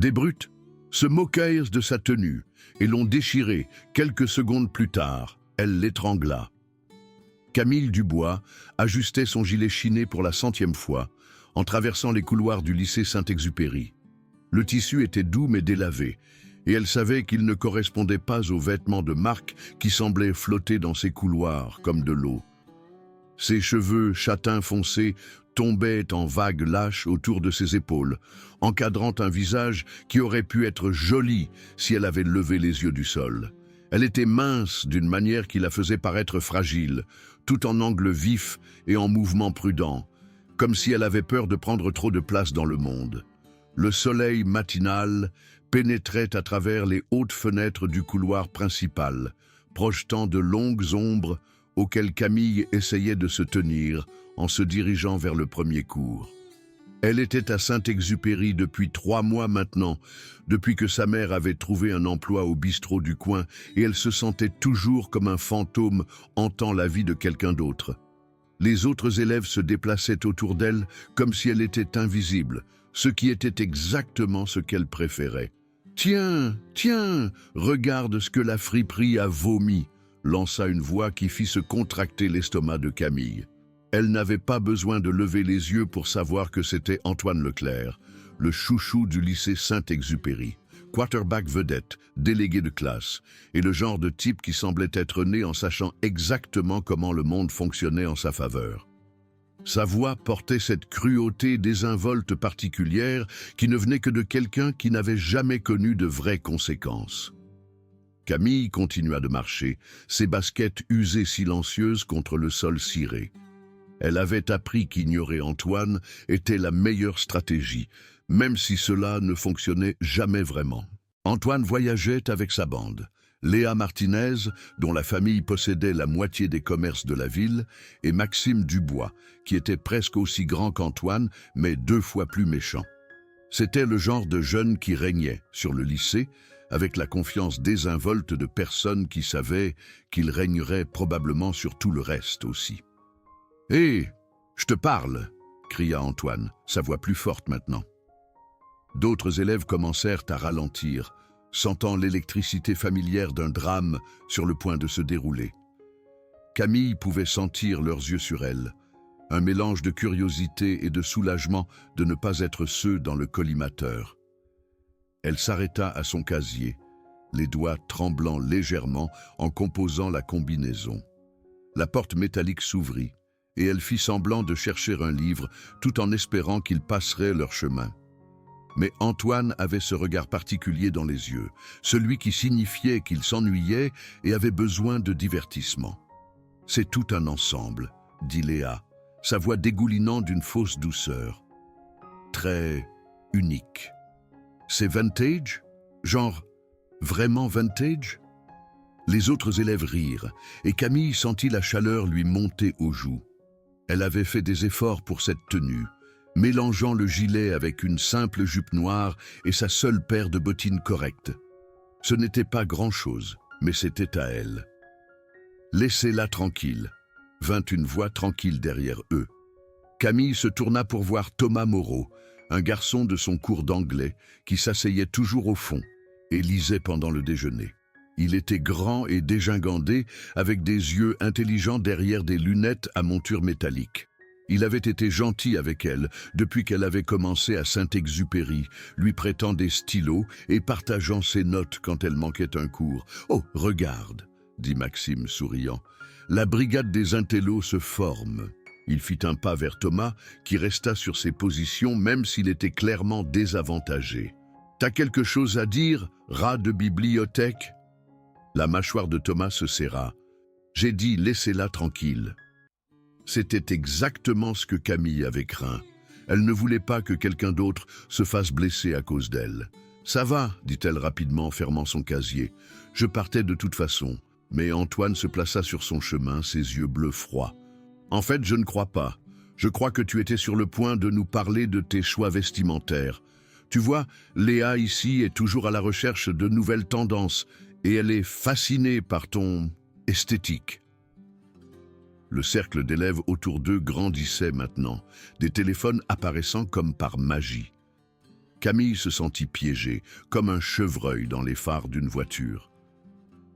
Des brutes se moquèrent de sa tenue et l'ont déchirée. Quelques secondes plus tard, elle l'étrangla. Camille Dubois ajustait son gilet chiné pour la 100e fois en traversant les couloirs du lycée Saint-Exupéry. Le tissu était doux mais délavé, et elle savait qu'il ne correspondait pas aux vêtements de marque qui semblaient flotter dans ces couloirs comme de l'eau. Ses cheveux châtains foncés tombaient en vagues lâches autour de ses épaules, encadrant un visage qui aurait pu être joli si elle avait levé les yeux du sol. Elle était mince d'une manière qui la faisait paraître fragile, tout en angle vif et en mouvement prudent, comme si elle avait peur de prendre trop de place dans le monde. Le soleil matinal pénétrait à travers les hautes fenêtres du couloir principal, projetant de longues ombres auxquelles Camille essayait de se tenir en se dirigeant vers le premier cours. Elle était à Saint-Exupéry depuis 3 mois maintenant, depuis que sa mère avait trouvé un emploi au bistrot du coin, et elle se sentait toujours comme un fantôme hantant la vie de quelqu'un d'autre. Les autres élèves se déplaçaient autour d'elle comme si elle était invisible, ce qui était exactement ce qu'elle préférait. « Tiens, tiens, regarde ce que la friperie a vomi !» lança une voix qui fit se contracter l'estomac de Camille. Elle n'avait pas besoin de lever les yeux pour savoir que c'était Antoine Leclerc, le chouchou du lycée Saint-Exupéry, quarterback vedette, délégué de classe, et le genre de type qui semblait être né en sachant exactement comment le monde fonctionnait en sa faveur. Sa voix portait cette cruauté désinvolte particulière qui ne venait que de quelqu'un qui n'avait jamais connu de vraies conséquences. Camille continua de marcher, ses baskets usées silencieuses contre le sol ciré. Elle avait appris qu'ignorer Antoine était la meilleure stratégie, même si cela ne fonctionnait jamais vraiment. Antoine voyageait avec sa bande. Léa Martinez, dont la famille possédait la moitié des commerces de la ville, et Maxime Dubois, qui était presque aussi grand qu'Antoine, mais 2 fois plus méchant. C'était le genre de jeune qui régnait sur le lycée, avec la confiance désinvolte de personnes qui savaient qu'il régnerait probablement sur tout le reste aussi. « Hé, je te parle !» cria Antoine, sa voix plus forte maintenant. D'autres élèves commencèrent à ralentir, sentant l'électricité familière d'un drame sur le point de se dérouler. Camille pouvait sentir leurs yeux sur elle, un mélange de curiosité et de soulagement de ne pas être ceux dans le collimateur. Elle s'arrêta à son casier, les doigts tremblant légèrement en composant la combinaison. La porte métallique s'ouvrit, et elle fit semblant de chercher un livre, tout en espérant qu'ils passeraient leur chemin. Mais Antoine avait ce regard particulier dans les yeux, celui qui signifiait qu'il s'ennuyait et avait besoin de divertissement. « C'est tout un ensemble », dit Léa, sa voix dégoulinant d'une fausse douceur. « Très unique. C'est vintage? Genre vraiment vintage ?» Les autres élèves rirent, et Camille sentit la chaleur lui monter aux joues. Elle avait fait des efforts pour cette tenue, mélangeant le gilet avec une simple jupe noire et sa seule paire de bottines correctes. Ce n'était pas grand-chose, mais c'était à elle. « Laissez-la tranquille », vint une voix tranquille derrière eux. Camille se tourna pour voir Thomas Moreau, un garçon de son cours d'anglais qui s'asseyait toujours au fond et lisait pendant le déjeuner. Il était grand et dégingandé, avec des yeux intelligents derrière des lunettes à monture métallique. Il avait été gentil avec elle depuis qu'elle avait commencé à Saint-Exupéry, lui prêtant des stylos et partageant ses notes quand elle manquait un cours. « Oh, regarde !» dit Maxime souriant. « La brigade des intellos se forme. » Il fit un pas vers Thomas, qui resta sur ses positions même s'il était clairement désavantagé. « T'as quelque chose à dire, rat de bibliothèque ?» La mâchoire de Thomas se serra. « J'ai dit laissez-la tranquille. » C'était exactement ce que Camille avait craint. Elle ne voulait pas que quelqu'un d'autre se fasse blesser à cause d'elle. « Ça va, dit-elle rapidement en fermant son casier. Je partais de toute façon. » Mais Antoine se plaça sur son chemin, ses yeux bleus froids. « En fait, je ne crois pas. Je crois que tu étais sur le point de nous parler de tes choix vestimentaires. Tu vois, Léa ici est toujours à la recherche de nouvelles tendances et elle est fascinée par ton esthétique. » Le cercle d'élèves autour d'eux grandissait maintenant, des téléphones apparaissant comme par magie. Camille se sentit piégée, comme un chevreuil dans les phares d'une voiture.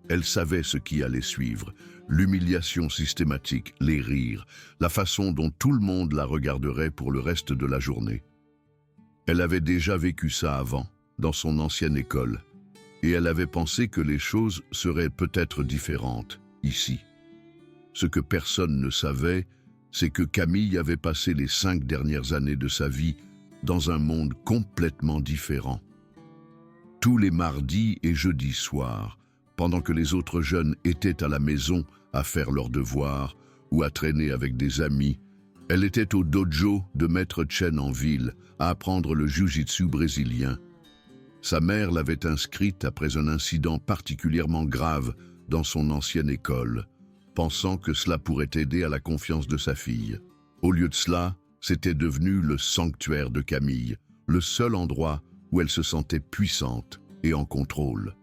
Elle savait ce qui allait suivre, l'humiliation systématique, les rires, la façon dont tout le monde la regarderait pour le reste de la journée. Elle avait déjà vécu ça avant, dans son ancienne école, et elle avait pensé que les choses seraient peut-être différentes, ici. Ce que personne ne savait, c'est que Camille avait passé les 5 dernières années de sa vie dans un monde complètement différent. Tous les mardis et jeudis soirs, pendant que les autres jeunes étaient à la maison à faire leurs devoirs ou à traîner avec des amis, elle était au dojo de Maître Chen en ville à apprendre le jiu-jitsu brésilien. Sa mère l'avait inscrite après un incident particulièrement grave dans son ancienne école, pensant que cela pourrait aider à la confiance de sa fille. Au lieu de cela, c'était devenu le sanctuaire de Camille, le seul endroit où elle se sentait puissante et en contrôle.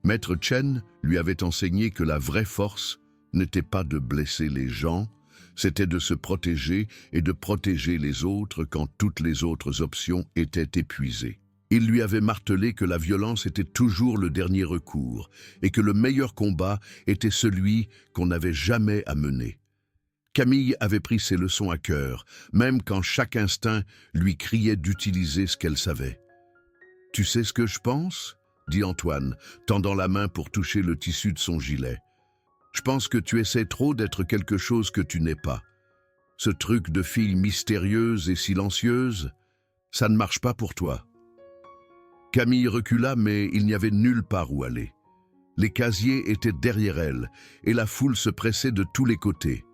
Maître Chen lui avait enseigné que la vraie force n'était pas de blesser les gens, c'était de se protéger et de protéger les autres quand toutes les autres options étaient épuisées. Il lui avait martelé que la violence était toujours le dernier recours et que le meilleur combat était celui qu'on n'avait jamais à mener. Camille avait pris ses leçons à cœur, même quand chaque instinct lui criait d'utiliser ce qu'elle savait. « Tu sais ce que je pense ?» dit Antoine, tendant la main pour toucher le tissu de son gilet. « Je pense que tu essaies trop d'être quelque chose que tu n'es pas. Ce truc de fille mystérieuse et silencieuse, ça ne marche pas pour toi. » Camille recula, mais il n'y avait nulle part où aller. Les casiers étaient derrière elle, et la foule se pressait de tous les côtés.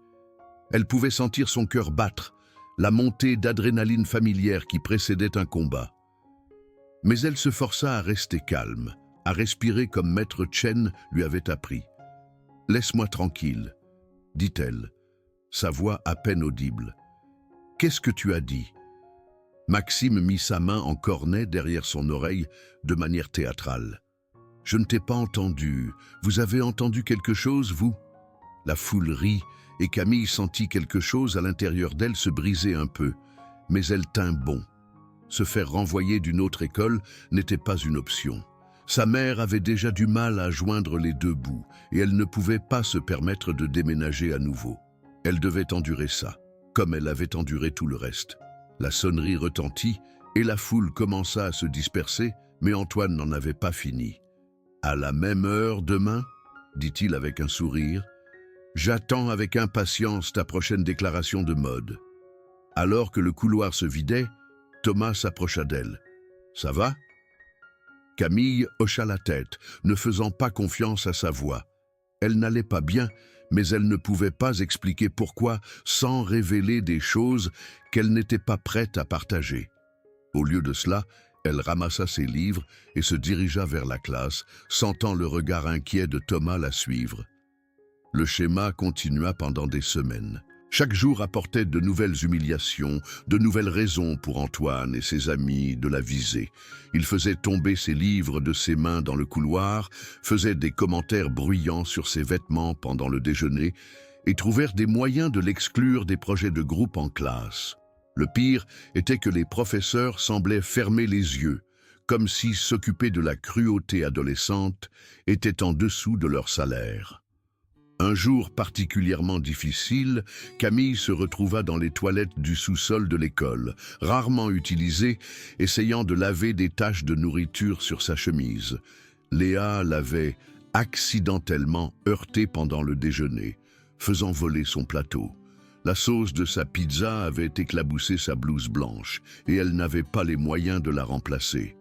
Elle pouvait sentir son cœur battre, la montée d'adrénaline familière qui précédait un combat. Mais elle se força à rester calme, à respirer comme Maître Chen lui avait appris. « Laisse-moi tranquille, » dit-elle, sa voix à peine audible. « Qu'est-ce que tu as dit ?» Maxime mit sa main en cornet derrière son oreille de manière théâtrale. « Je ne t'ai pas entendu. Vous avez entendu quelque chose, vous ?» La foule rit et Camille sentit quelque chose à l'intérieur d'elle se briser un peu, mais elle tint bon. Se faire renvoyer d'une autre école n'était pas une option. Sa mère avait déjà du mal à joindre les deux bouts et elle ne pouvait pas se permettre de déménager à nouveau. Elle devait endurer ça, comme elle avait enduré tout le reste. La sonnerie retentit et la foule commença à se disperser, mais Antoine n'en avait pas fini. « À la même heure demain ?» dit-il avec un sourire. « J'attends avec impatience ta prochaine déclaration de mode. » Alors que le couloir se vidait, Thomas s'approcha d'elle. « Ça va ?» Camille hocha la tête, ne faisant pas confiance à sa voix. Elle n'allait pas bien, mais elle ne pouvait pas expliquer pourquoi sans révéler des choses qu'elle n'était pas prête à partager. Au lieu de cela, elle ramassa ses livres et se dirigea vers la classe, sentant le regard inquiet de Thomas la suivre. Le schéma continua pendant des semaines. Chaque jour apportait de nouvelles humiliations, de nouvelles raisons pour Antoine et ses amis de la viser. Il faisait tomber ses livres de ses mains dans le couloir, faisait des commentaires bruyants sur ses vêtements pendant le déjeuner et trouvèrent des moyens de l'exclure des projets de groupe en classe. Le pire était que les professeurs semblaient fermer les yeux, comme si s'occuper de la cruauté adolescente était en dessous de leur salaire. Un jour particulièrement difficile, Camille se retrouva dans les toilettes du sous-sol de l'école, rarement utilisées, essayant de laver des taches de nourriture sur sa chemise. Léa l'avait accidentellement heurtée pendant le déjeuner, faisant voler son plateau. La sauce de sa pizza avait éclaboussé sa blouse blanche, et elle n'avait pas les moyens de la remplacer.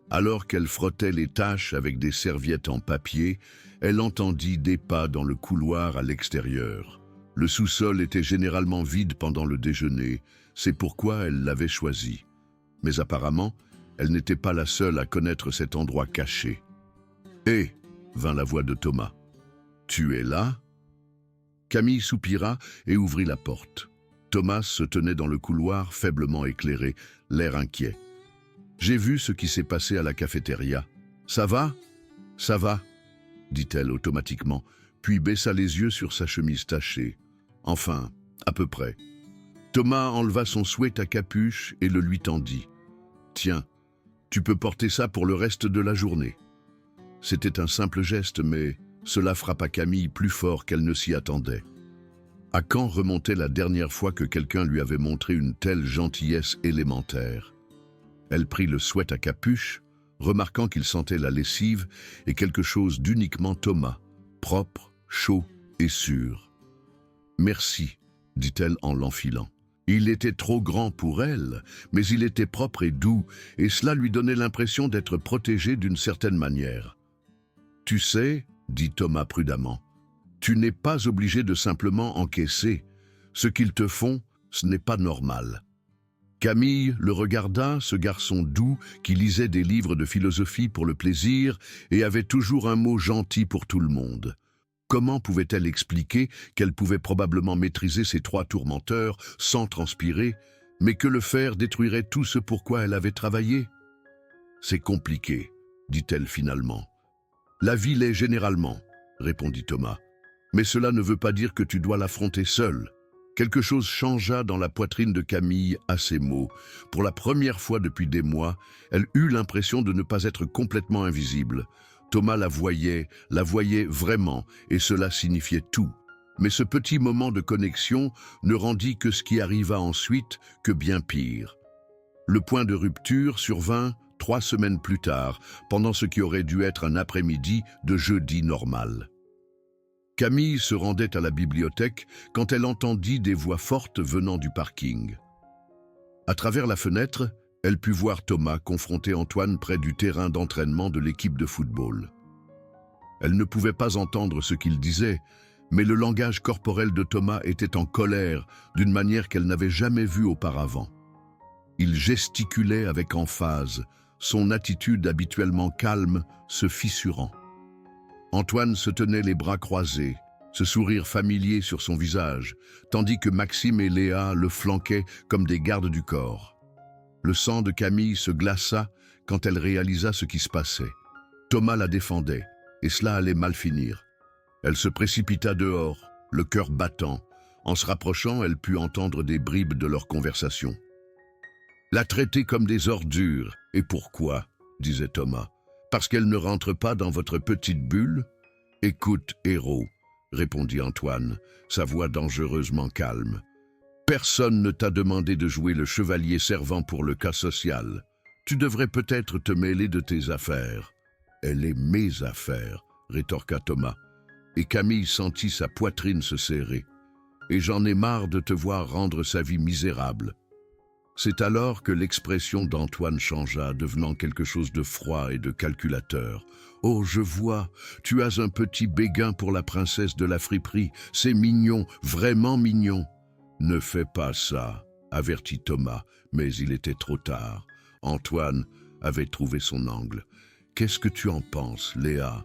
Alors qu'elle frottait les taches avec des serviettes en papier, elle entendit des pas dans le couloir à l'extérieur. Le sous-sol était généralement vide pendant le déjeuner, c'est pourquoi elle l'avait choisi. Mais apparemment, elle n'était pas la seule à connaître cet endroit caché. « Hé !» vint la voix de Thomas. « Tu es là ?» Camille soupira et ouvrit la porte. Thomas se tenait dans le couloir faiblement éclairé, l'air inquiet. « J'ai vu ce qui s'est passé à la cafétéria. Ça va ? Ça va ?» dit-elle automatiquement, puis baissa les yeux sur sa chemise tachée. Enfin, à peu près. » Thomas enleva son sweat à capuche et le lui tendit. « Tiens, Tu peux porter ça pour le reste de la journée. » C'était un simple geste, mais cela frappa Camille plus fort qu'elle ne s'y attendait. À quand remontait la dernière fois que quelqu'un lui avait montré une telle gentillesse élémentaire? Elle prit le sweat à capuche, remarquant qu'il sentait la lessive et quelque chose d'uniquement Thomas, propre, chaud et sûr. « Merci », dit-elle en l'enfilant. Il était trop grand pour elle, mais il était propre et doux, et cela lui donnait l'impression d'être protégé d'une certaine manière. « Tu sais, » dit Thomas prudemment, « tu n'es pas obligé de simplement encaisser. Ce qu'ils te font, ce n'est pas normal. » Camille le regarda, ce garçon doux qui lisait des livres de philosophie pour le plaisir et avait toujours un mot gentil pour tout le monde. Comment pouvait-elle expliquer qu'elle pouvait probablement maîtriser ces 3 tourmenteurs sans transpirer, mais que le faire détruirait tout ce pour quoi elle avait travaillé? « C'est compliqué, » dit-elle finalement. « La vie l'est généralement, » répondit Thomas. « Mais cela ne veut pas dire que tu dois l'affronter seul. » Quelque chose changea dans la poitrine de Camille à ces mots. Pour la première fois depuis des mois, elle eut l'impression de ne pas être complètement invisible. Thomas la voyait vraiment, et cela signifiait tout. Mais ce petit moment de connexion ne rendit que ce qui arriva ensuite que bien pire. Le point de rupture survint 3 semaines plus tard, pendant ce qui aurait dû être un après-midi de jeudi normal. Camille se rendait à la bibliothèque quand elle entendit des voix fortes venant du parking. À travers la fenêtre, elle put voir Thomas confronter Antoine près du terrain d'entraînement de l'équipe de football. Elle ne pouvait pas entendre ce qu'il disait, mais le langage corporel de Thomas était en colère d'une manière qu'elle n'avait jamais vue auparavant. Il gesticulait avec emphase, son attitude habituellement calme se fissurant. Antoine se tenait les bras croisés, ce sourire familier sur son visage, tandis que Maxime et Léa le flanquaient comme des gardes du corps. Le sang de Camille se glaça quand elle réalisa ce qui se passait. Thomas la défendait, et cela allait mal finir. Elle se précipita dehors, le cœur battant. En se rapprochant, elle put entendre des bribes de leur conversation. « La traiter comme des ordures, et pourquoi ?» disait Thomas. « Parce qu'elle ne rentre pas dans votre petite bulle ?»« Écoute, héros, » répondit Antoine, sa voix dangereusement calme. « Personne ne t'a demandé de jouer le chevalier servant pour le cas social. Tu devrais peut-être te mêler de tes affaires. »« Elle est mes affaires, » rétorqua Thomas, et Camille sentit sa poitrine se serrer. « Et j'en ai marre de te voir rendre sa vie misérable. » C'est alors que l'expression d'Antoine changea, devenant quelque chose de froid et de calculateur. « Oh, je vois, tu as un petit béguin pour la princesse de la friperie. C'est mignon, vraiment mignon. »« Ne fais pas ça, » avertit Thomas, mais il était trop tard. Antoine avait trouvé son angle. « Qu'est-ce que tu en penses, Léa ?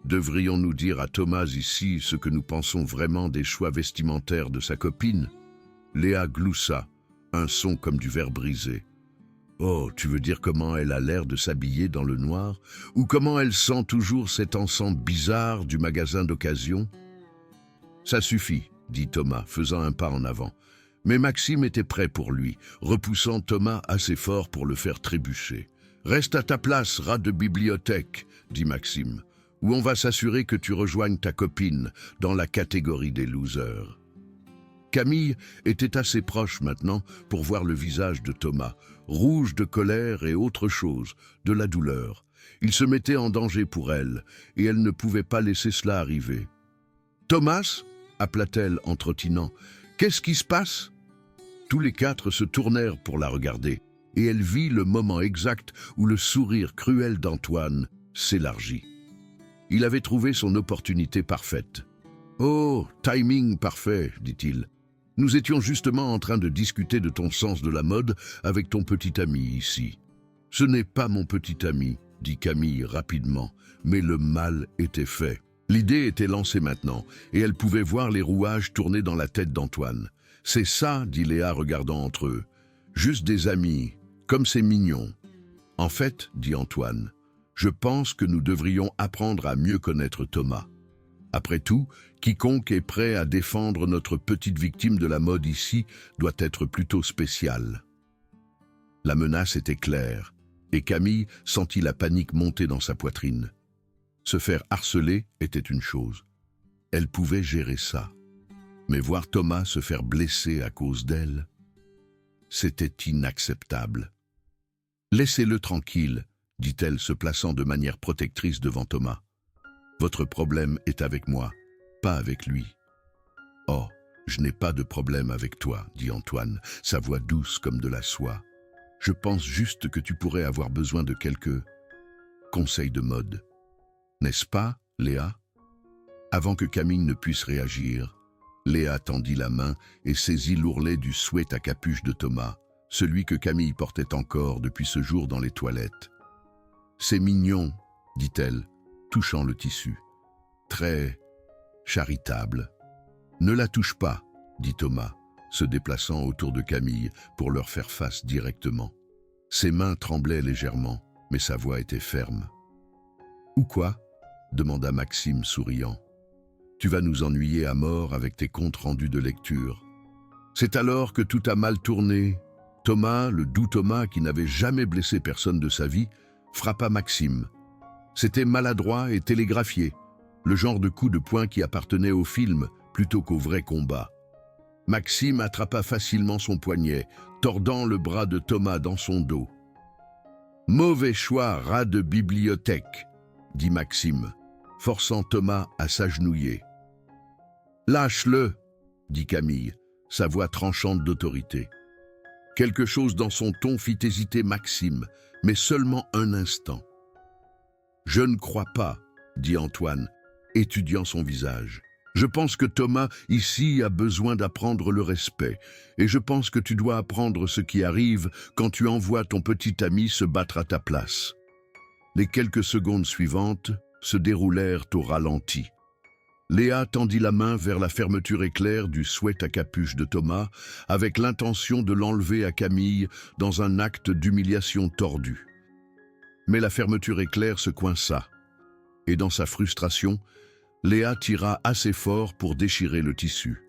Devrions-nous dire à Thomas ici ce que nous pensons vraiment des choix vestimentaires de sa copine ?» Léa gloussa, un son comme du verre brisé. « Oh, tu veux dire comment elle a l'air de s'habiller dans le noir? Ou comment elle sent toujours cet encens bizarre du magasin d'occasion ?»« Ça suffit, » dit Thomas, faisant un pas en avant. Mais Maxime était prêt pour lui, repoussant Thomas assez fort pour le faire trébucher. « Reste à ta place, rat de bibliothèque, » dit Maxime, « ou on va s'assurer que tu rejoignes ta copine dans la catégorie des losers. » Camille était assez proche maintenant pour voir le visage de Thomas, rouge de colère et autre chose, de la douleur. Il se mettait en danger pour elle, et elle ne pouvait pas laisser cela arriver. « Thomas » appela-t-elle en trottinant. « Qu'est-ce qui se passe ?» Tous les 4 se tournèrent pour la regarder, et elle vit le moment exact où le sourire cruel d'Antoine s'élargit. Il avait trouvé son opportunité parfaite. « Oh, timing parfait, » dit-il. « Nous étions justement en train de discuter de ton sens de la mode avec ton petit ami ici. »« Ce n'est pas mon petit ami, » dit Camille rapidement, mais le mal était fait. L'idée était lancée maintenant, et elle pouvait voir les rouages tourner dans la tête d'Antoine. « C'est ça, » dit Léa regardant entre eux. « Juste des amis, comme c'est mignon. »« En fait, » dit Antoine, « je pense que nous devrions apprendre à mieux connaître Thomas. Après tout, quiconque est prêt à défendre notre petite victime de la mode ici doit être plutôt spécial. » La menace était claire. et Camille sentit la panique monter dans sa poitrine. Se faire harceler était une chose. Elle pouvait gérer ça. Mais voir Thomas se faire blesser à cause d'elle, c'était inacceptable. « Laissez-le tranquille », dit-elle se plaçant de manière protectrice devant Thomas. « Votre problème est avec moi, pas avec lui. »« Oh, je n'ai pas de problème avec toi, » dit Antoine, sa voix douce comme de la soie. « Je pense juste que tu pourrais avoir besoin de quelques conseils de mode. N'est-ce pas, Léa ?» Avant que Camille ne puisse réagir, Léa tendit la main et saisit l'ourlet du sweat à capuche de Thomas, celui que Camille portait encore depuis ce jour dans les toilettes. « C'est mignon, » dit-elle, touchant le tissu. « Très charitable. »« Ne la touche pas, » dit Thomas, se déplaçant autour de Camille pour leur faire face directement. Ses mains tremblaient légèrement, mais sa voix était ferme. « Ou quoi ?» demanda Maxime souriant. « Tu vas nous ennuyer à mort avec tes comptes rendus de lecture. » C'est alors que tout a mal tourné. Thomas, le doux Thomas qui n'avait jamais blessé personne de sa vie, frappa Maxime. C'était maladroit et télégraphié, le genre de coup de poing qui appartenait au film plutôt qu'au vrai combat. Maxime attrapa facilement son poignet, tordant le bras de Thomas dans son dos. « Mauvais choix, rat de bibliothèque », dit Maxime, forçant Thomas à s'agenouiller. « Lâche-le », dit Camille, sa voix tranchante d'autorité. Quelque chose dans son ton fit hésiter Maxime, mais seulement un instant. « Je ne crois pas, » dit Antoine, étudiant son visage. « Je pense que Thomas, ici, a besoin d'apprendre le respect, et je pense que tu dois apprendre ce qui arrive quand tu envoies ton petit ami se battre à ta place. » Les quelques secondes suivantes se déroulèrent au ralenti. Léa tendit la main vers la fermeture éclair du sweat à capuche de Thomas avec l'intention de l'enlever à Camille dans un acte d'humiliation tordue. Mais la fermeture éclair se coinça, et dans sa frustration, Léa tira assez fort pour déchirer le tissu.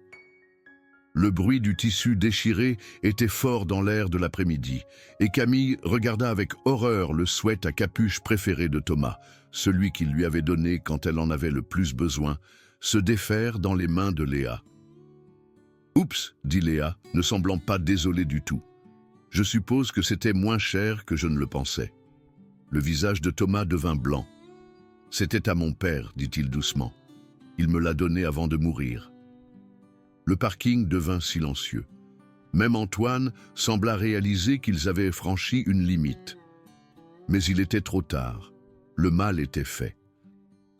Le bruit du tissu déchiré était fort dans l'air de l'après-midi, et Camille regarda avec horreur le sweat à capuche préféré de Thomas, celui qu'il lui avait donné quand elle en avait le plus besoin, se défaire dans les mains de Léa. « Oups » dit Léa, ne semblant pas désolée du tout. « Je suppose que c'était moins cher que je ne le pensais. » Le visage de Thomas devint blanc. « C'était à mon père, dit-il doucement. Il me l'a donné avant de mourir. » Le parking devint silencieux. Même Antoine sembla réaliser qu'ils avaient franchi une limite. Mais il était trop tard. Le mal était fait.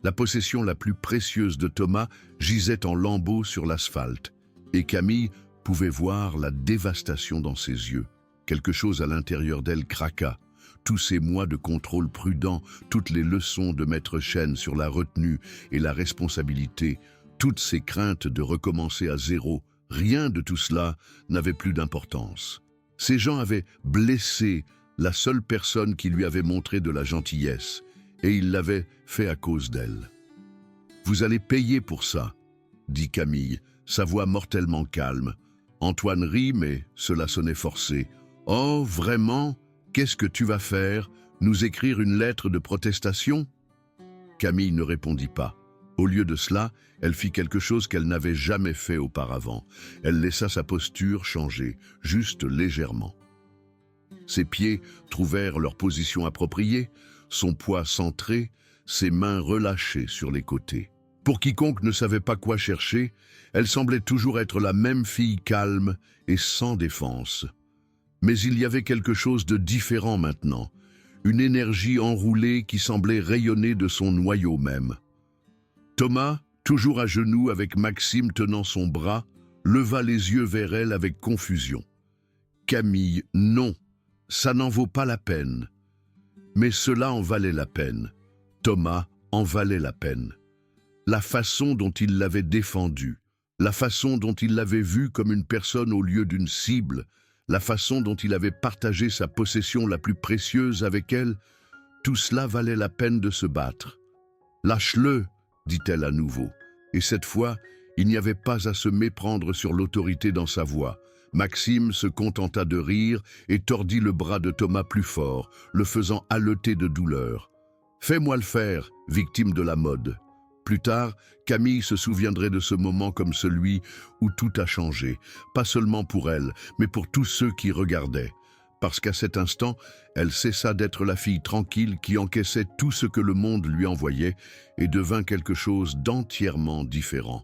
La possession la plus précieuse de Thomas gisait en lambeaux sur l'asphalte, et Camille pouvait voir la dévastation dans ses yeux. Quelque chose à l'intérieur d'elle craqua. Tous ces mois de contrôle prudent, toutes les leçons de Maître Chêne sur la retenue et la responsabilité, toutes ces craintes de recommencer à zéro, rien de tout cela n'avait plus d'importance. Ces gens avaient blessé la seule personne qui lui avait montré de la gentillesse, et ils l'avaient fait à cause d'elle. « Vous allez payer pour ça, » dit Camille, sa voix mortellement calme. Antoine rit, mais cela sonnait forcé. « Oh, vraiment ? Qu'est-ce que tu vas faire ? Nous écrire une lettre de protestation ?» Camille ne répondit pas. Au lieu de cela, elle fit quelque chose qu'elle n'avait jamais fait auparavant. Elle laissa sa posture changer, juste légèrement. Ses pieds trouvèrent leur position appropriée, son poids centré, ses mains relâchées sur les côtés. Pour quiconque ne savait pas quoi chercher, elle semblait toujours être la même fille calme et sans défense. Mais il y avait quelque chose de différent maintenant, une énergie enroulée qui semblait rayonner de son noyau même. Thomas, toujours à genoux avec Maxime tenant son bras, leva les yeux vers elle avec confusion. « Camille, non, ça n'en vaut pas la peine. » Mais cela en valait la peine. Thomas en valait la peine. La façon dont il l'avait défendue, la façon dont il l'avait vue comme une personne au lieu d'une cible, la façon dont il avait partagé sa possession la plus précieuse avec elle, tout cela valait la peine de se battre. « Lâche-le !» dit-elle à nouveau, et cette fois, il n'y avait pas à se méprendre sur l'autorité dans sa voix. Maxime se contenta de rire et tordit le bras de Thomas plus fort, le faisant haleter de douleur. « Fais-moi le faire, victime de la mode. » Plus tard, Camille se souviendrait de ce moment comme celui où tout a changé, pas seulement pour elle, mais pour tous ceux qui regardaient. Parce qu'à cet instant, elle cessa d'être la fille tranquille qui encaissait tout ce que le monde lui envoyait et devint quelque chose d'entièrement différent.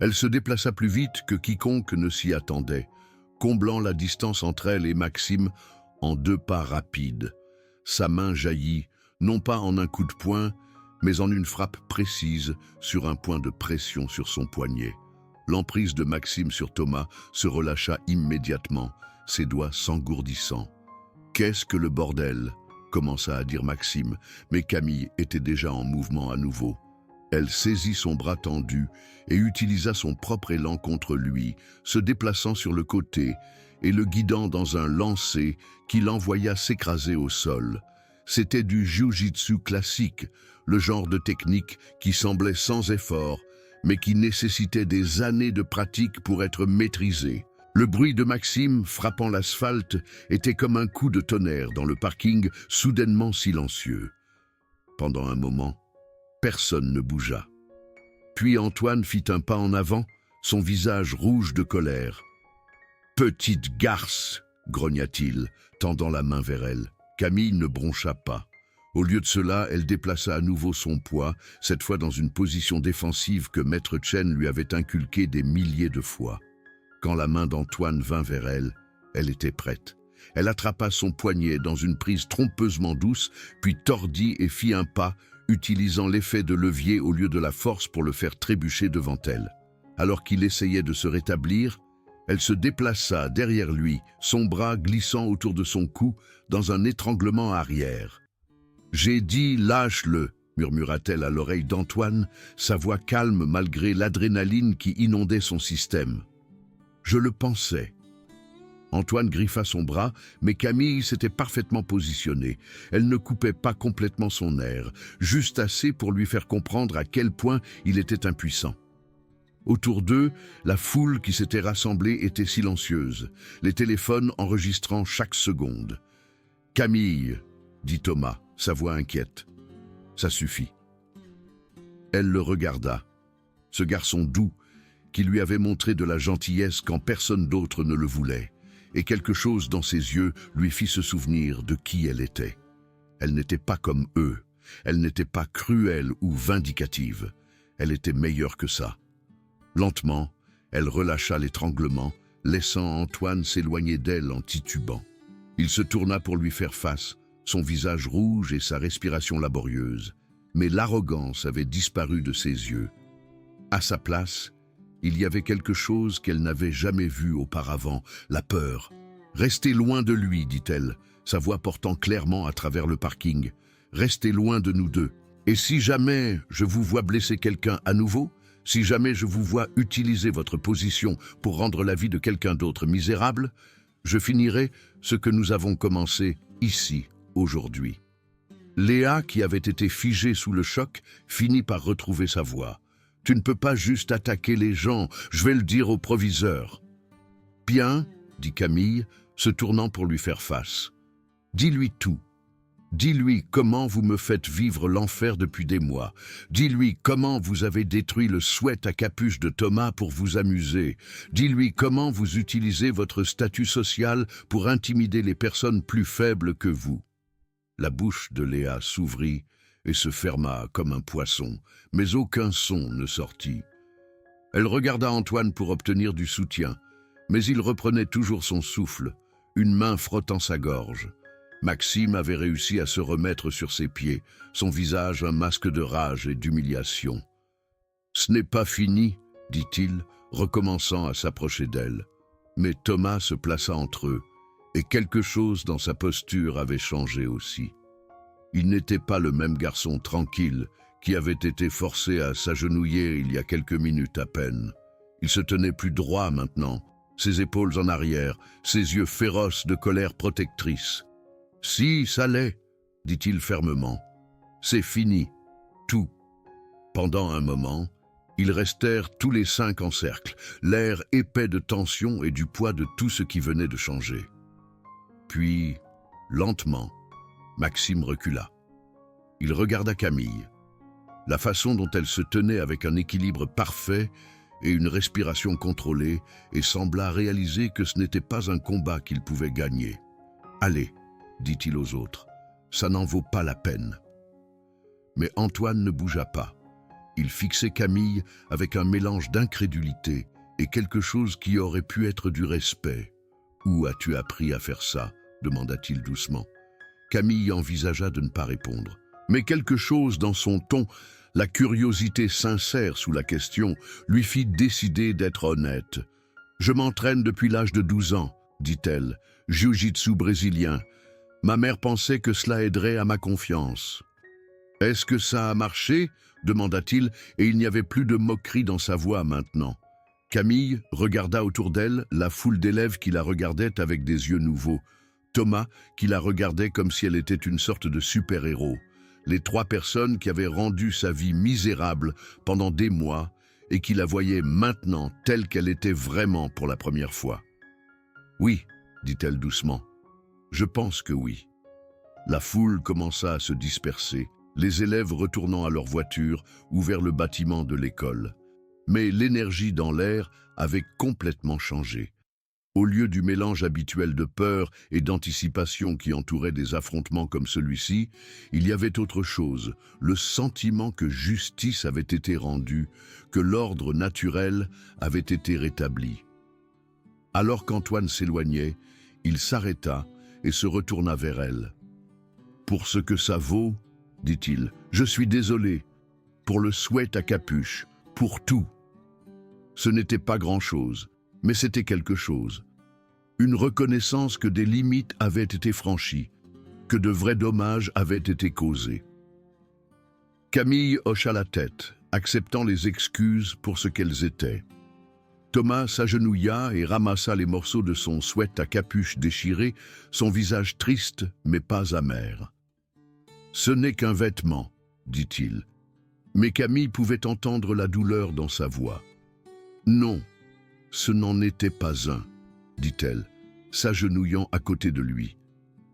Elle se déplaça plus vite que quiconque ne s'y attendait, comblant la distance entre elle et Maxime en 2 pas rapides. Sa main jaillit, non pas en un coup de poing, mais en une frappe précise sur un point de pression sur son poignet. L'emprise de Maxime sur Thomas se relâcha immédiatement, ses doigts s'engourdissant. « Qu'est-ce que le bordel ?» commença à dire Maxime, mais Camille était déjà en mouvement à nouveau. Elle saisit son bras tendu et utilisa son propre élan contre lui, se déplaçant sur le côté et le guidant dans un lancer qui l'envoya s'écraser au sol. C'était du jiu-jitsu classique, le genre de technique qui semblait sans effort, mais qui nécessitait des années de pratique pour être maîtrisée. Le bruit de Maxime frappant l'asphalte était comme un coup de tonnerre dans le parking soudainement silencieux. Pendant un moment, personne ne bougea. Puis Antoine fit un pas en avant, son visage rouge de colère. « Petite garce !» grogna-t-il, tendant la main vers elle. Camille ne broncha pas. Au lieu de cela, elle déplaça à nouveau son poids, cette fois dans une position défensive que Maître Chen lui avait inculquée des milliers de fois. Quand la main d'Antoine vint vers elle, elle était prête. Elle attrapa son poignet dans une prise trompeusement douce, puis tordit et fit un pas, utilisant l'effet de levier au lieu de la force pour le faire trébucher devant elle. Alors qu'il essayait de se rétablir, elle se déplaça derrière lui, son bras glissant autour de son cou dans un étranglement arrière. « J'ai dit lâche-le » murmura-t-elle à l'oreille d'Antoine, sa voix calme malgré l'adrénaline qui inondait son système. « Je le pensais. » Antoine griffa son bras, mais Camille s'était parfaitement positionnée. Elle ne coupait pas complètement son air, juste assez pour lui faire comprendre à quel point il était impuissant. Autour d'eux, la foule qui s'était rassemblée était silencieuse, les téléphones enregistrant chaque seconde. « Camille !» dit Thomas, sa voix inquiète. « Ça suffit. » Elle le regarda. Ce garçon doux, qui lui avait montré de la gentillesse quand personne d'autre ne le voulait, et quelque chose dans ses yeux lui fit se souvenir de qui elle était. Elle n'était pas comme eux, elle n'était pas cruelle ou vindicative, elle était meilleure que ça. Lentement, elle relâcha l'étranglement, laissant Antoine s'éloigner d'elle en titubant. Il se tourna pour lui faire face, son visage rouge et sa respiration laborieuse, mais l'arrogance avait disparu de ses yeux. À sa place, il y avait quelque chose qu'elle n'avait jamais vu auparavant, la peur. « Restez loin de lui, dit-elle, sa voix portant clairement à travers le parking. « Restez loin de nous deux. Et si jamais je vous vois blesser quelqu'un à nouveau, si jamais je vous vois utiliser votre position pour rendre la vie de quelqu'un d'autre misérable, je finirai ce que nous avons commencé ici, aujourd'hui. » Léa, qui avait été figée sous le choc, finit par retrouver sa voix. « Tu ne peux pas juste attaquer les gens, je vais le dire au proviseur. »« Bien, » dit Camille, se tournant pour lui faire face. « Dis-lui tout. Dis-lui comment vous me faites vivre l'enfer depuis des mois. Dis-lui comment vous avez détruit le sweat à capuche de Thomas pour vous amuser. Dis-lui comment vous utilisez votre statut social pour intimider les personnes plus faibles que vous. » La bouche de Léa s'ouvrit et se ferma comme un poisson, mais aucun son ne sortit. Elle regarda Antoine pour obtenir du soutien, mais il reprenait toujours son souffle, une main frottant sa gorge. Maxime avait réussi à se remettre sur ses pieds, son visage un masque de rage et d'humiliation. « Ce n'est pas fini, » dit-il, recommençant à s'approcher d'elle. Mais Thomas se plaça entre eux, et quelque chose dans sa posture avait changé aussi. Il n'était pas le même garçon tranquille qui avait été forcé à s'agenouiller il y a quelques minutes à peine. Il se tenait plus droit maintenant, ses épaules en arrière, ses yeux féroces de colère protectrice. « Si, ça l'est, » dit-il fermement. « C'est fini, tout. » Pendant un moment, Ils restèrent tous les 5 en cercle, l'air épais de tension et du poids de tout ce qui venait de changer. Puis, lentement, Maxime recula. Il regarda Camille. La façon dont elle se tenait avec un équilibre parfait et une respiration contrôlée, et sembla réaliser que ce n'était pas un combat qu'il pouvait gagner. « Allez, dit-il aux autres, ça n'en vaut pas la peine. » Mais Antoine ne bougea pas. Il fixait Camille avec un mélange d'incrédulité et quelque chose qui aurait pu être du respect. « Où as-tu appris à faire ça ?» demanda-t-il doucement. Camille envisagea de ne pas répondre. Mais quelque chose dans son ton, la curiosité sincère sous la question, lui fit décider d'être honnête. « Je m'entraîne depuis l'âge de 12 ans, dit-elle, jiu-jitsu brésilien. Ma mère pensait que cela aiderait à ma confiance. »« Est-ce que ça a marché ?» demanda-t-il, et il n'y avait plus de moquerie dans sa voix maintenant. Camille regarda autour d'elle la foule d'élèves qui la regardaient avec des yeux nouveaux. Thomas, qui la regardait comme si elle était une sorte de super-héros. Les 3 personnes qui avaient rendu sa vie misérable pendant des mois et qui la voyaient maintenant telle qu'elle était vraiment pour la première fois. « Oui, dit-elle doucement. Je pense que oui. » La foule commença à se disperser, les élèves retournant à leur voiture ou vers le bâtiment de l'école. Mais l'énergie dans l'air avait complètement changé. Au lieu du mélange habituel de peur et d'anticipation qui entourait des affrontements comme celui-ci, il y avait autre chose, le sentiment que justice avait été rendue, que l'ordre naturel avait été rétabli. Alors qu'Antoine s'éloignait, il s'arrêta et se retourna vers elle. « Pour ce que ça vaut, dit-il, je suis désolé. Pour le sweat à capuche, pour tout. Ce n'était pas grand-chose. Mais c'était quelque chose. Une reconnaissance que des limites avaient été franchies, que de vrais dommages avaient été causés. » Camille hocha la tête, acceptant les excuses pour ce qu'elles étaient. Thomas s'agenouilla et ramassa les morceaux de son sweat à capuche déchiré, son visage triste mais pas amer. « Ce n'est qu'un vêtement, dit-il. » Mais Camille pouvait entendre la douleur dans sa voix. « Non. Ce n'en était pas un, dit-elle, s'agenouillant à côté de lui.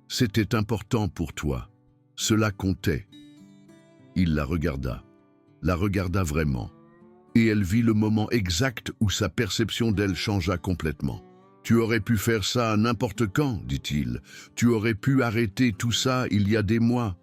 C'était important pour toi. Cela comptait. Il la regarda vraiment. Et elle vit le moment exact où sa perception d'elle changea complètement. Tu aurais pu faire ça à n'importe quand, dit-il. Tu aurais pu arrêter tout ça il y a des mois.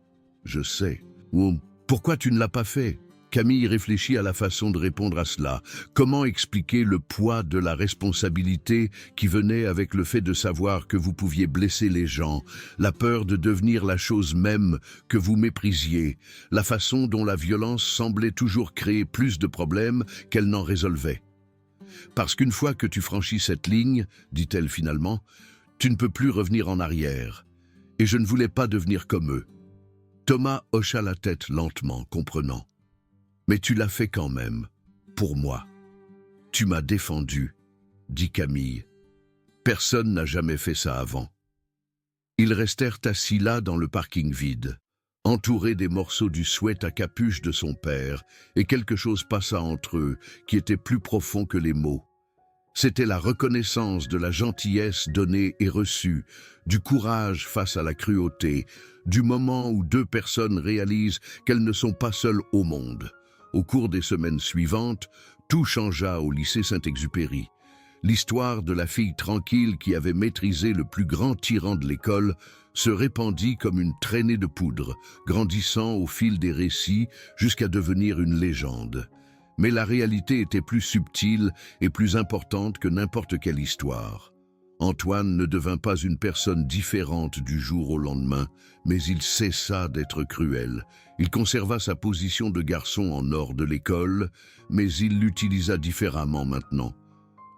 Je sais. Ou pourquoi tu ne l'as pas fait ? Camille réfléchit à la façon de répondre à cela. Comment expliquer le poids de la responsabilité qui venait avec le fait de savoir que vous pouviez blesser les gens, la peur de devenir la chose même que vous méprisiez, la façon dont la violence semblait toujours créer plus de problèmes qu'elle n'en résolvait. Parce qu'une fois que tu franchis cette ligne, dit-elle finalement, tu ne peux plus revenir en arrière. Et je ne voulais pas devenir comme eux. Thomas hocha la tête lentement, comprenant. Mais tu l'as fait quand même, pour moi. Tu m'as défendu, dit Camille. Personne n'a jamais fait ça avant. Ils restèrent assis là dans le parking vide, entourés des morceaux du sweat à capuche de son père, et quelque chose passa entre eux qui était plus profond que les mots. C'était la reconnaissance de la gentillesse donnée et reçue, du courage face à la cruauté, du moment où 2 personnes réalisent qu'elles ne sont pas seules au monde. Au cours des semaines suivantes, tout changea au lycée Saint-Exupéry. L'histoire de la fille tranquille qui avait maîtrisé le plus grand tyran de l'école se répandit comme une traînée de poudre, grandissant au fil des récits jusqu'à devenir une légende. Mais la réalité était plus subtile et plus importante que n'importe quelle histoire. Antoine ne devint pas une personne différente du jour au lendemain, mais il cessa d'être cruel. Il conserva sa position de garçon en hors de l'école, mais il l'utilisa différemment maintenant.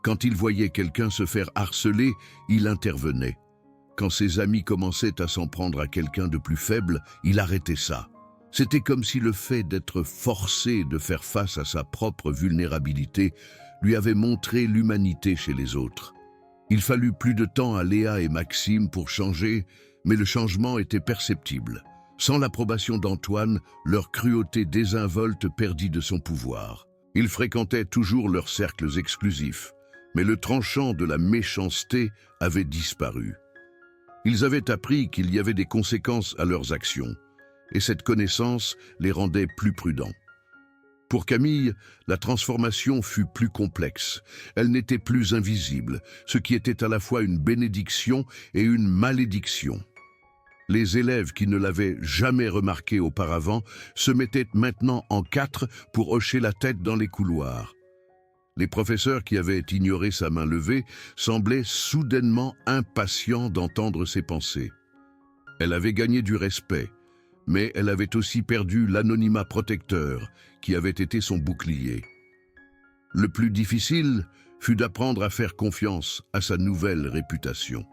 Quand il voyait quelqu'un se faire harceler, il intervenait. Quand ses amis commençaient à s'en prendre à quelqu'un de plus faible, il arrêtait ça. C'était comme si le fait d'être forcé de faire face à sa propre vulnérabilité lui avait montré l'humanité chez les autres. Il fallut plus de temps à Léa et Maxime pour changer, mais le changement était perceptible. Sans l'approbation d'Antoine, leur cruauté désinvolte perdit de son pouvoir. Ils fréquentaient toujours leurs cercles exclusifs, mais le tranchant de la méchanceté avait disparu. Ils avaient appris qu'il y avait des conséquences à leurs actions, et cette connaissance les rendait plus prudents. Pour Camille, la transformation fut plus complexe. Elle n'était plus invisible, ce qui était à la fois une bénédiction et une malédiction. Les élèves qui ne l'avaient jamais remarqué auparavant se mettaient maintenant en quatre pour hocher la tête dans les couloirs. Les professeurs qui avaient ignoré sa main levée semblaient soudainement impatients d'entendre ses pensées. Elle avait gagné du respect, mais elle avait aussi perdu l'anonymat protecteur qui avait été son bouclier. Le plus difficile fut d'apprendre à faire confiance à sa nouvelle réputation.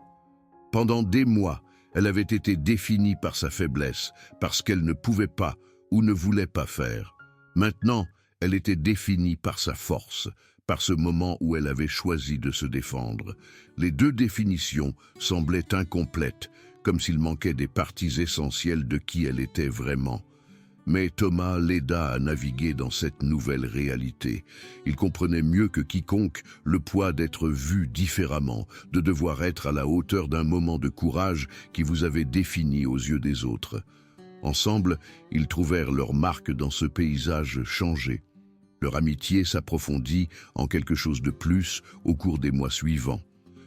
Pendant des mois, elle avait été définie par sa faiblesse, parce qu'elle ne pouvait pas ou ne voulait pas faire. Maintenant, elle était définie par sa force, par ce moment où elle avait choisi de se défendre. Les deux définitions semblaient incomplètes, comme s'il manquait des parties essentielles de qui elle était vraiment. Mais Thomas l'aida à naviguer dans cette nouvelle réalité. Il comprenait mieux que quiconque le poids d'être vu différemment, de devoir être à la hauteur d'un moment de courage qui vous avait défini aux yeux des autres. Ensemble, ils trouvèrent leur marque dans ce paysage changé. Leur amitié s'approfondit en quelque chose de plus au cours des mois suivants.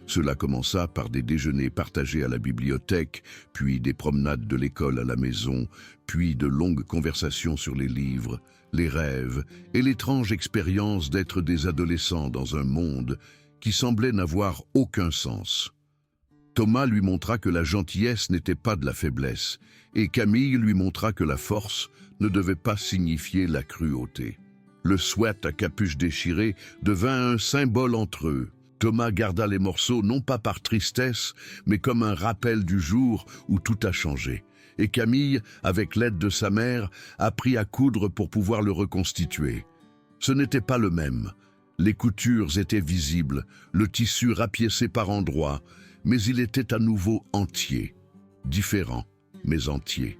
Cela commença par des déjeuners partagés à la bibliothèque, puis des promenades de l'école à la maison, puis de longues conversations sur les livres, les rêves et l'étrange expérience d'être des adolescents dans un monde qui semblait n'avoir aucun sens. Thomas lui montra que la gentillesse n'était pas de la faiblesse, et Camille lui montra que la force ne devait pas signifier la cruauté. Le sweat à capuche déchirée devint un symbole entre eux. Thomas garda les morceaux non pas par tristesse, mais comme un rappel du jour où tout a changé. Et Camille, avec l'aide de sa mère, apprit à coudre pour pouvoir le reconstituer. Ce n'était pas le même. Les coutures étaient visibles, le tissu rapiécé par endroits, mais il était à nouveau entier. Différent, mais entier.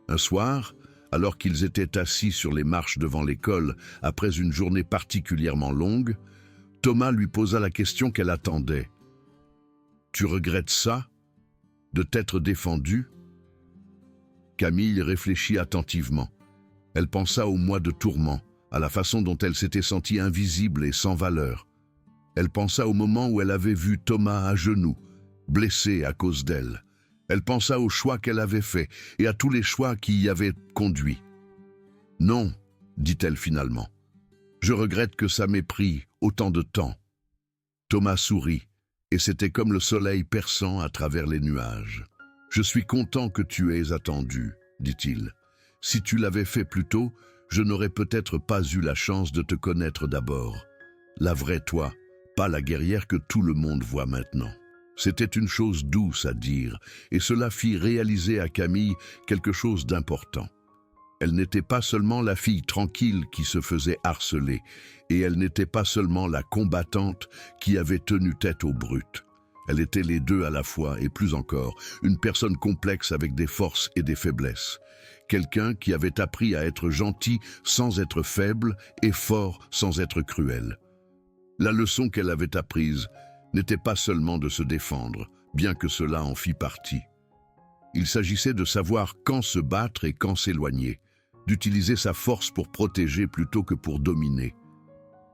Un soir, alors qu'ils étaient assis sur les marches devant l'école après une journée particulièrement longue, Thomas lui posa la question qu'elle attendait. « Tu regrettes ça? De t'être défendu ?» Camille réfléchit attentivement. Elle pensa aux mois de tourment, à la façon dont elle s'était sentie invisible et sans valeur. Elle pensa au moment où elle avait vu Thomas à genoux, blessé à cause d'elle. Elle pensa aux choix qu'elle avait faits et à tous les choix qui y avaient conduit. « Non, dit-elle finalement. Je regrette que ça m'ait pris autant de temps. » Thomas sourit, et c'était comme le soleil perçant à travers les nuages. « Je suis content que tu aies attendu, dit-il. Si tu l'avais fait plus tôt, je n'aurais peut-être pas eu la chance de te connaître d'abord. La vraie toi, pas la guerrière que tout le monde voit maintenant. » C'était une chose douce à dire, et cela fit réaliser à Camille quelque chose d'important. Elle n'était pas seulement la fille tranquille qui se faisait harceler, et elle n'était pas seulement la combattante qui avait tenu tête aux brutes. Elle était les deux à la fois, et plus encore, une personne complexe avec des forces et des faiblesses. Quelqu'un qui avait appris à être gentil sans être faible et fort sans être cruel. La leçon qu'elle avait apprise n'était pas seulement de se défendre, bien que cela en fît partie. Il s'agissait de savoir quand se battre et quand s'éloigner, d'utiliser sa force pour protéger plutôt que pour dominer,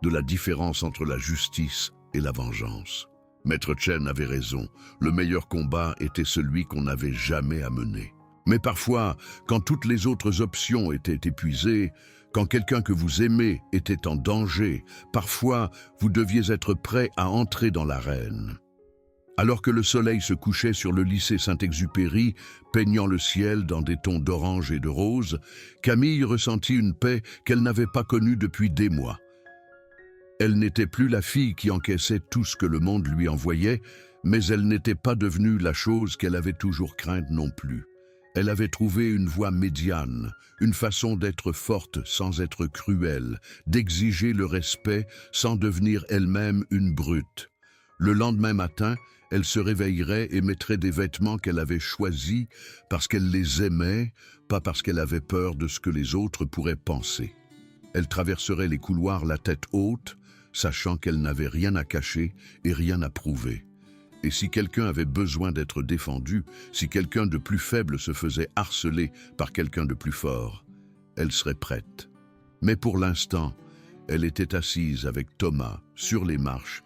de la différence entre la justice et la vengeance. Maître Chen avait raison, le meilleur combat était celui qu'on n'avait jamais à mener. Mais parfois, quand toutes les autres options étaient épuisées, quand quelqu'un que vous aimez était en danger, parfois vous deviez être prêt à entrer dans l'arène. Alors que le soleil se couchait sur le lycée Saint-Exupéry, peignant le ciel dans des tons d'orange et de rose, Camille ressentit une paix qu'elle n'avait pas connue depuis des mois. Elle n'était plus la fille qui encaissait tout ce que le monde lui envoyait, mais elle n'était pas devenue la chose qu'elle avait toujours crainte non plus. Elle avait trouvé une voie médiane, une façon d'être forte sans être cruelle, d'exiger le respect sans devenir elle-même une brute. Le lendemain matin, elle se réveillerait et mettrait des vêtements qu'elle avait choisis parce qu'elle les aimait, pas parce qu'elle avait peur de ce que les autres pourraient penser. Elle traverserait les couloirs la tête haute, sachant qu'elle n'avait rien à cacher et rien à prouver. Et si quelqu'un avait besoin d'être défendu, si quelqu'un de plus faible se faisait harceler par quelqu'un de plus fort, elle serait prête. Mais pour l'instant, elle était assise avec Thomas sur les marches,